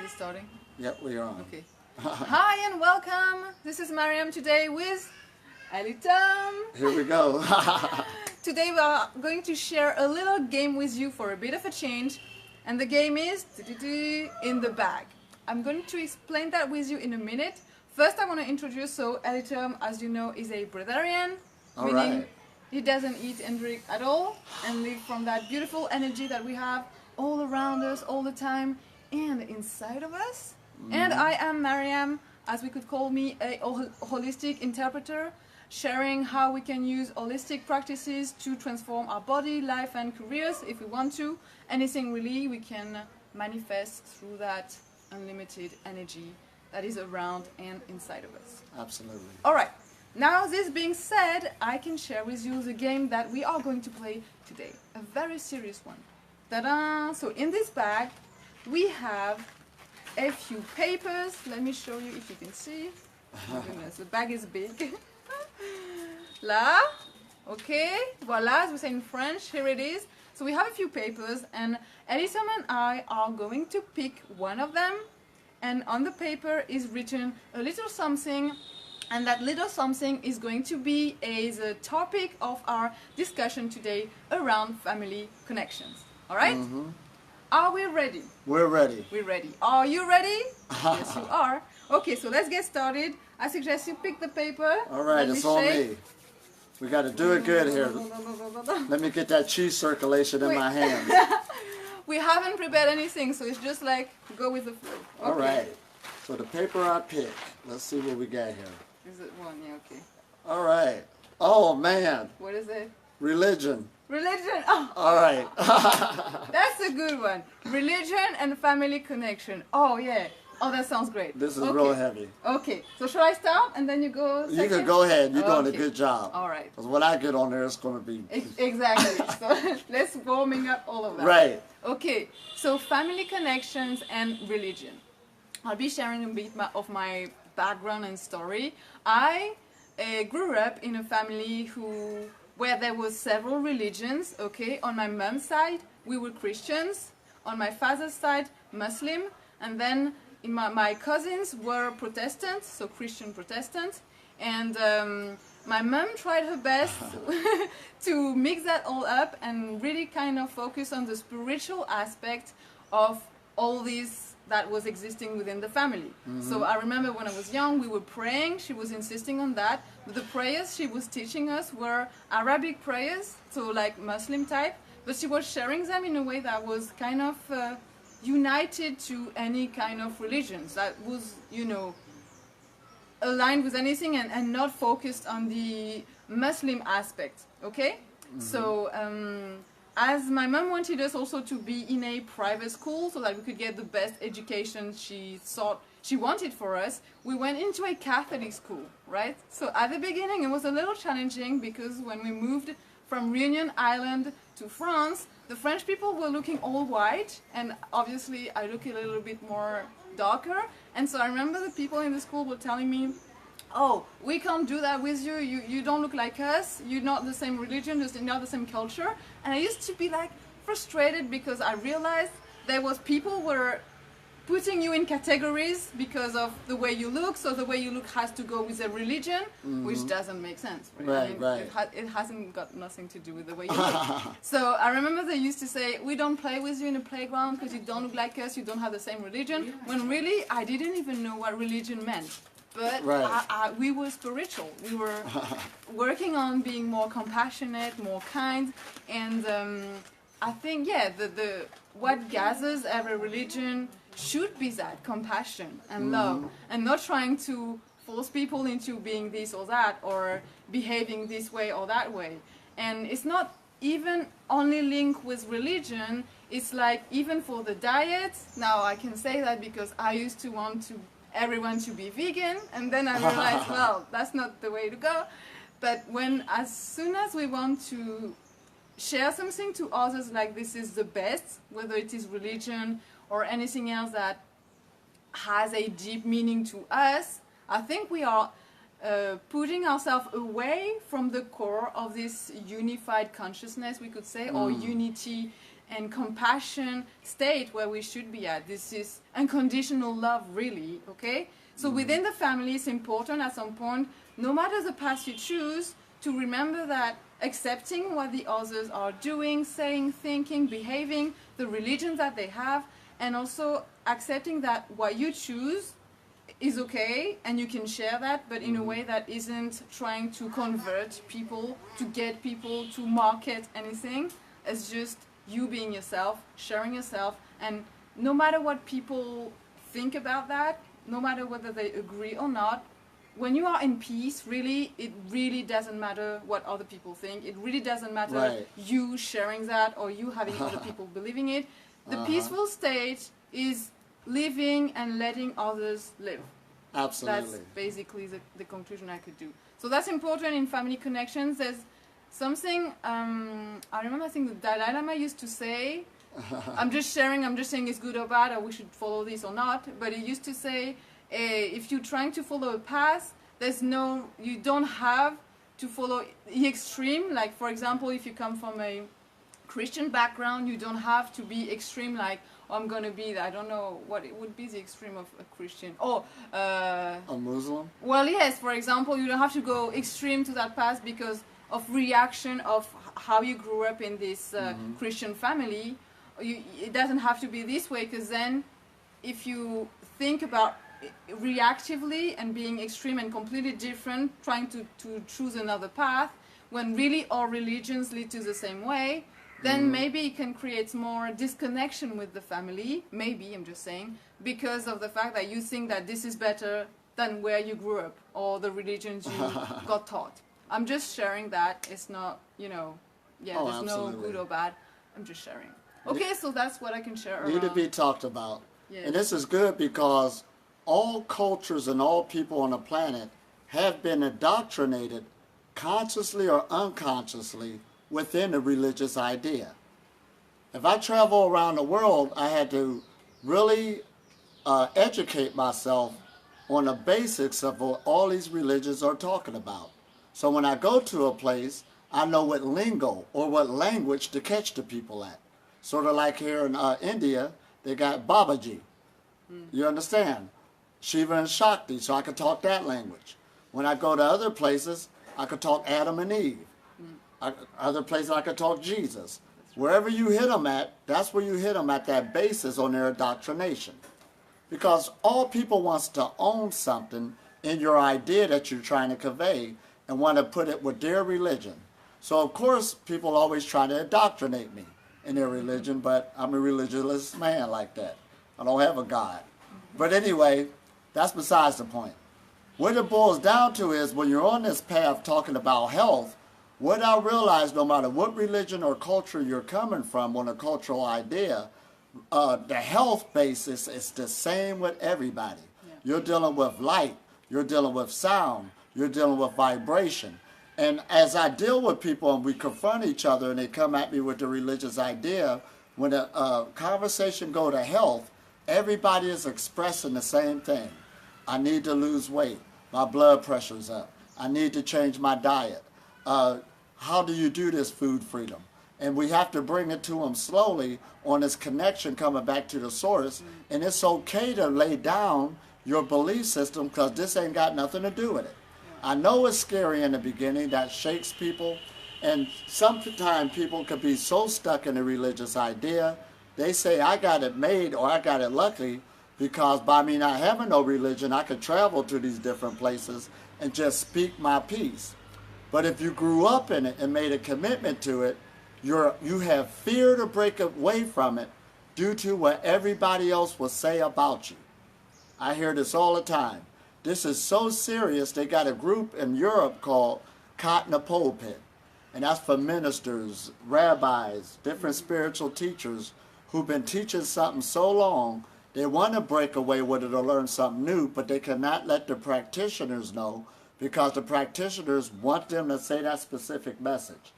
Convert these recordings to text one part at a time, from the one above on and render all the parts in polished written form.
Is it starting? Yep, we are on. Okay. Hi and welcome. This is Mariam today with Ali Tom. Here we go. Today we are going to share a little game with you for a bit of a change. And the game is in the bag. I'm going to explain that with you in a minute. First I want to introduce, so Ali Tom, as you know, is a Breatharian. Meaning he doesn't eat and drink at all and live from that beautiful energy that we have all around us all the time and inside of us. And I am Mariam, as we could call me, a holistic interpreter, sharing how we can use holistic practices to transform our body, life and careers if we want to. Anything really we can manifest through that unlimited energy that is around and inside of us. Absolutely. All right. Now, this being said, I can share with you the game that we are going to play today. A very serious one. Ta-da! So in this bag, we have a few papers. Let me show you if you can see. Oh my goodness, the bag is big. Là, okay, voila, as we say in French, here it is. So we have a few papers, and Elisa and I are going to pick one of them, and on the paper is written a little something, and that little something is going to be the topic of our discussion today around family connections. All right? Mm-hmm. Are we ready? We're ready. We're ready. Are you ready? Yes, you are. Okay, so let's get started. I suggest you pick the paper. All right, it's on me. We got to do it good here. Let me get that chi circulation in my hands. We haven't prepared anything, so it's just like go with the flow. Okay. All right. So the paper I pick. Let's see what we got here. Is it one? Yeah, okay. All right. Oh, man. What is it? Religion. Religion. Oh. All right. That's a good one. Religion and family connection. Oh, yeah. Oh, that sounds great. This is real heavy. Okay. So shall I start and then you go second? You can go ahead. You're doing a good job. All right. Because when I get on there, it's going to be... Exactly. So let's warming up all of that. Right. Okay. So family connections and religion. I'll be sharing a bit of my background and story. I grew up in a family where there was several religions. Okay, on my mom's side we were Christians, on my father's side Muslim, and then my cousins were Protestants, so Christian Protestants, and my mom tried her best to mix that all up and really kind of focus on the spiritual aspect of all these that was existing within the family. So I remember when I was young, we were praying, she was insisting on that, but the prayers she was teaching us were Arabic prayers, so like Muslim type, but she was sharing them in a way that was kind of united to any kind of religions, that was, you know, aligned with anything and not focused on the Muslim aspect, okay? So, as my mom wanted us also to be in a private school so that we could get the best education she thought she wanted for us, we went into a Catholic school, right? So at the beginning it was a little challenging because when we moved from Reunion Island to France, the French people were looking all white and obviously I look a little bit more darker, and so I remember the people in the school were telling me, oh, we can't do that with you. You don't look like us. You're not the same religion. You're not the same culture. And I used to be like frustrated because I realized there was people were putting you in categories because of the way you look. So the way you look has to go with a religion, which doesn't make sense. Right? I mean, it hasn't got nothing to do with the way you look. So I remember they used to say, we don't play with you in a playground because you don't look like us. You don't have the same religion. When really, I didn't even know what religion meant. But we were spiritual. We were working on being more compassionate, more kind, and I think, yeah, what gathers every religion should be that compassion and love, and not trying to force people into being this or that, or behaving this way or that way. And it's not even only linked with religion, it's like even for the diet. Now I can say that because I used to want everyone to be vegan, and then I realized, well, that's not the way to go. But as soon as we want to share something to others, like this is the best, whether it is religion or anything else that has a deep meaning to us, I think we are putting ourselves away from the core of this unified consciousness, we could say, or unity and compassion state where we should be at. This is unconditional love, really, okay? So within the family, it's important at some point, no matter the path you choose, to remember that accepting what the others are doing, saying, thinking, behaving, the religion that they have, and also accepting that what you choose is okay and you can share that, but in a way that isn't trying to convert people, to get people to market anything. It's just you being yourself, sharing yourself, and no matter what people think about that, no matter whether they agree or not, when you are in peace, really, it really doesn't matter what other people think. It really doesn't matter you sharing that or you having other people believing it. The peaceful state is living and letting others live. Absolutely. That's basically the conclusion I could do. So that's important in family connections. There's something, I remember I think the Dalai Lama used to say, I'm just saying it's good or bad, or we should follow this or not, but he used to say, if you're trying to follow a path, you don't have to follow the extreme. Like, for example, if you come from a Christian background, you don't have to be extreme, like, oh, I'm going to be, I don't know, what it would be the extreme of a Christian. A Muslim? Well, yes, for example, you don't have to go extreme to that path because of reaction of how you grew up in this Christian family. It doesn't have to be this way, because then if you think about reactively and being extreme and completely different, trying to choose another path, when really all religions lead to the same way, then maybe it can create more disconnection with the family, maybe, I'm just saying, because of the fact that you think that this is better than where you grew up or the religions you got taught. I'm just sharing that. It's not, there's absolutely. no good or bad. I'm just sharing. Okay, so that's what I can share Need around. to be talked about. Yes. And this is good because all cultures and all people on the planet have been indoctrinated, consciously or unconsciously, within a religious idea. If I travel around the world, I had to really educate myself on the basics of what all these religions are talking about. So when I go to a place, I know what lingo or what language to catch the people at. Sort of like here in India, they got Babaji. You understand? Shiva and Shakti, so I could talk that language. When I go to other places, I could talk Adam and Eve. Other places I could talk Jesus. Wherever you hit them at, that's where you hit them at that basis on their indoctrination. Because all people wants to own something in your idea that you're trying to convey and want to put it with their religion. So of course people always try to indoctrinate me in their religion, but I'm a religious man like that. I don't have a God. But anyway, that's besides the point. What it boils down to is when you're on this path talking about health, what I realize, no matter what religion or culture you're coming from on a cultural idea, the health basis is the same with everybody. Yeah. You're dealing with light, you're dealing with sound, you're dealing with vibration. And as I deal with people and we confront each other and they come at me with the religious idea, when a conversation go to health, everybody is expressing the same thing. I need to lose weight. My blood pressure's up. I need to change my diet. How do you do this food freedom? And we have to bring it to them slowly on this connection coming back to the source. And it's okay to lay down your belief system because this ain't got nothing to do with it. I know it's scary in the beginning, that shakes people. And sometimes people could be so stuck in a religious idea, they say, I got it made or I got it lucky because by me not having no religion, I could travel to these different places and just speak my piece. But if you grew up in it and made a commitment to it, you have fear to break away from it due to what everybody else will say about you. I hear this all the time. This is so serious, they got a group in Europe called Caught in a Pulpit. And that's for ministers, rabbis, different spiritual teachers who've been teaching something so long, they want to break away with it or learn something new, but they cannot let the practitioners know because the practitioners want them to say that specific message.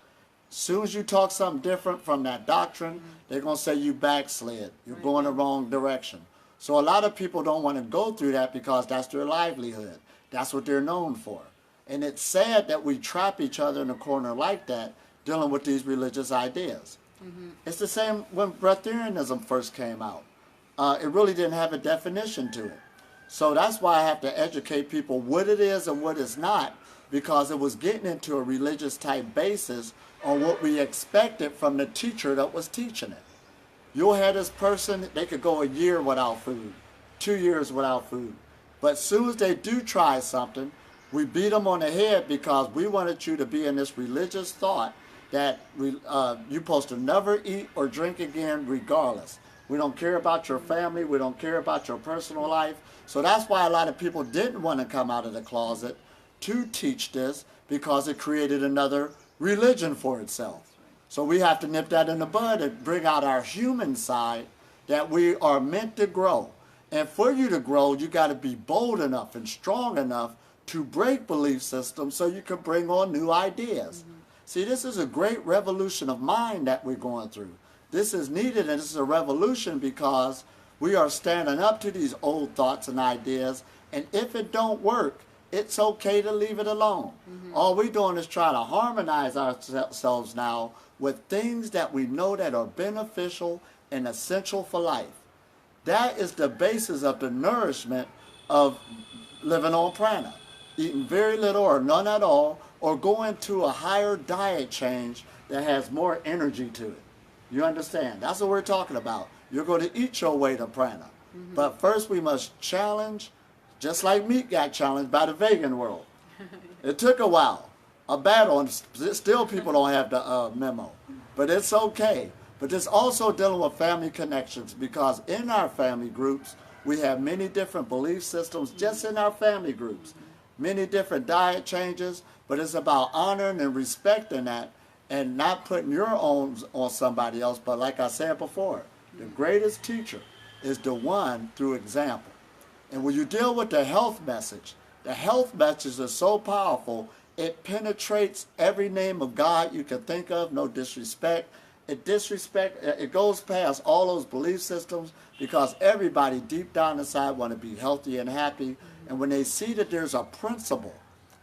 As soon as you talk something different from that doctrine, they're going to say you backslid. You're going the wrong direction. So a lot of people don't want to go through that because that's their livelihood. That's what they're known for. And it's sad that we trap each other in a corner like that dealing with these religious ideas. It's the same when Breatharianism first came out. It really didn't have a definition to it. So that's why I have to educate people what it is and what it's not, because it was getting into a religious type basis on what we expected from the teacher that was teaching it. You'll have this person, they could go a year without food, 2 years without food. But as soon as they do try something, we beat them on the head because we wanted you to be in this religious thought that you're supposed to never eat or drink again regardless. We don't care about your family. We don't care about your personal life. So that's why a lot of people didn't want to come out of the closet to teach this, because it created another religion for itself. So we have to nip that in the bud and bring out our human side that we are meant to grow. And for you to grow, you got to be bold enough and strong enough to break belief systems so you can bring on new ideas. See, this is a great revolution of mind that we're going through. This is needed, and this is a revolution because we are standing up to these old thoughts and ideas, and if it don't work, it's okay to leave it alone. All we're doing is trying to harmonize ourselves now with things that we know that are beneficial and essential for life. That is the basis of the nourishment of living on prana. Eating very little or none at all, or going to a higher diet change that has more energy to it. You understand? That's what we're talking about. You're going to eat your way to prana. But first we must challenge, just like meat got challenged by the vegan world. It took a while, a battle, and still people don't have the memo. But it's okay. But it's also dealing with family connections, because in our family groups, we have many different belief systems just in our family groups. Many different diet changes, but it's about honoring and respecting that and not putting your own on somebody else. But like I said before, the greatest teacher is the one through example. And when you deal with the health message is so powerful, it penetrates every name of God you can think of, no disrespect. It goes past all those belief systems, because everybody deep down inside want to be healthy and happy. And when they see that there's a principle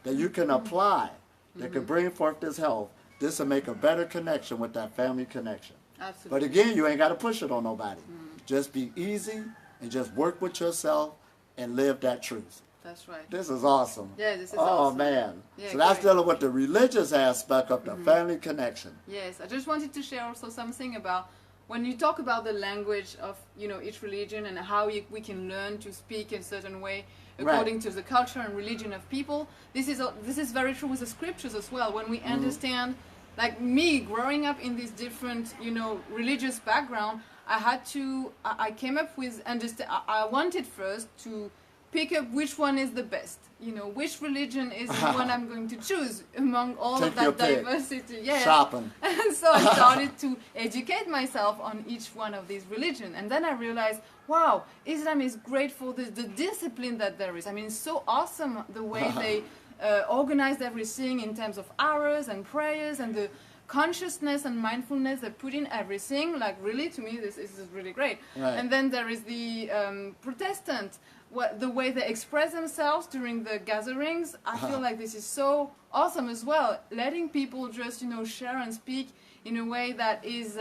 that you can apply that can bring forth this health, this will make a better connection with that family connection. Absolutely. But again, you ain't got to push it on nobody. Just be easy and just work with yourself and live that truth. That's right. This is awesome. Yeah, this is awesome. Oh, man. Yeah, so that's great. dealing with the religious aspect of the family connection. Yes, I just wanted to share also something about when you talk about the language of each religion and how we can learn to speak in a certain way according to the culture and religion of people. This is very true with the scriptures as well. When we understand, like me growing up in this different religious background, I came up with I wanted first to pick up which one is the best. Which religion is the one I'm going to choose among all of that diversity. Yeah. Shopping. And so I started to educate myself on each one of these religions. And then I realized, wow, Islam is great for the discipline that there is. I mean, it's so awesome the way they organized everything in terms of hours and prayers and the consciousness and mindfulness they put in everything. Like, really, to me, this is really great. Right. And then there is the Protestant, the way they express themselves during the gatherings. I feel like this is so awesome as well. Letting people just, share and speak in a way that is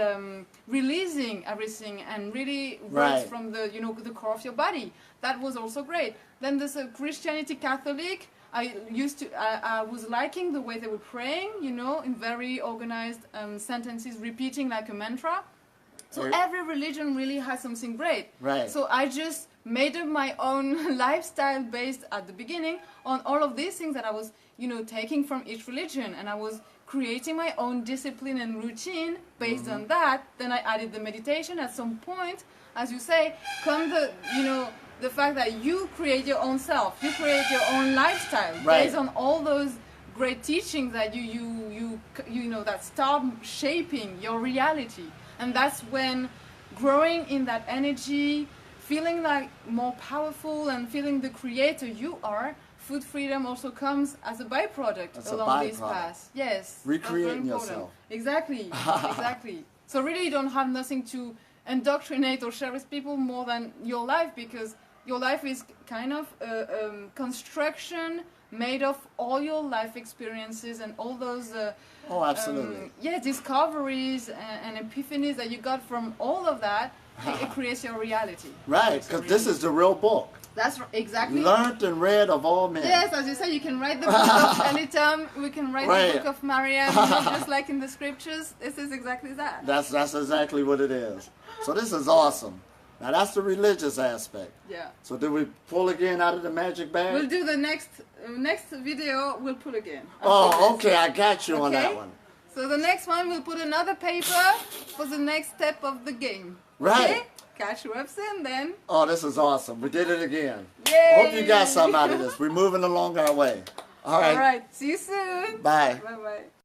releasing everything and really works from the, the core of your body. That was also great. Then there's a Christianity Catholic. I was liking the way they were praying, in very organized sentences, repeating like a mantra. So every religion really has something great. Right. So I just made up my own lifestyle based at the beginning on all of these things that I was, taking from each religion, and I was creating my own discipline and routine based on that. Then I added the meditation. At some point, as you say, come the fact that you create your own self, you create your own lifestyle based on all those great teachings that you that start shaping your reality. And that's when growing in that energy, feeling like more powerful and feeling the creator you are, food freedom also comes as a byproduct along this path. Yes. Recreating yourself. Exactly. Exactly. So really you don't have nothing to indoctrinate or share with people more than your life, because your life is kind of a construction made of all your life experiences and all those Oh, absolutely. discoveries and epiphanies that you got from all of that. It creates your reality. Right, because this is the real book. That's exactly. Learned and read of all men. Yes, as you say, you can write the book of anytime. We can write the book of Marianne, just like in the scriptures. This is exactly that. That's exactly what it is. So this is awesome. Now that's the religious aspect. Yeah. So did we pull again out of the magic bag? We'll do the next video. We'll pull again. Oh, okay. I got you on that one. So the next one, we'll put another paper for the next step of the game. Right. Okay? Catch you up soon then. Oh, this is awesome. We did it again. Yay! Hope you got something out of this. We're moving along our way. All right. All right. See you soon. Bye. Bye-bye.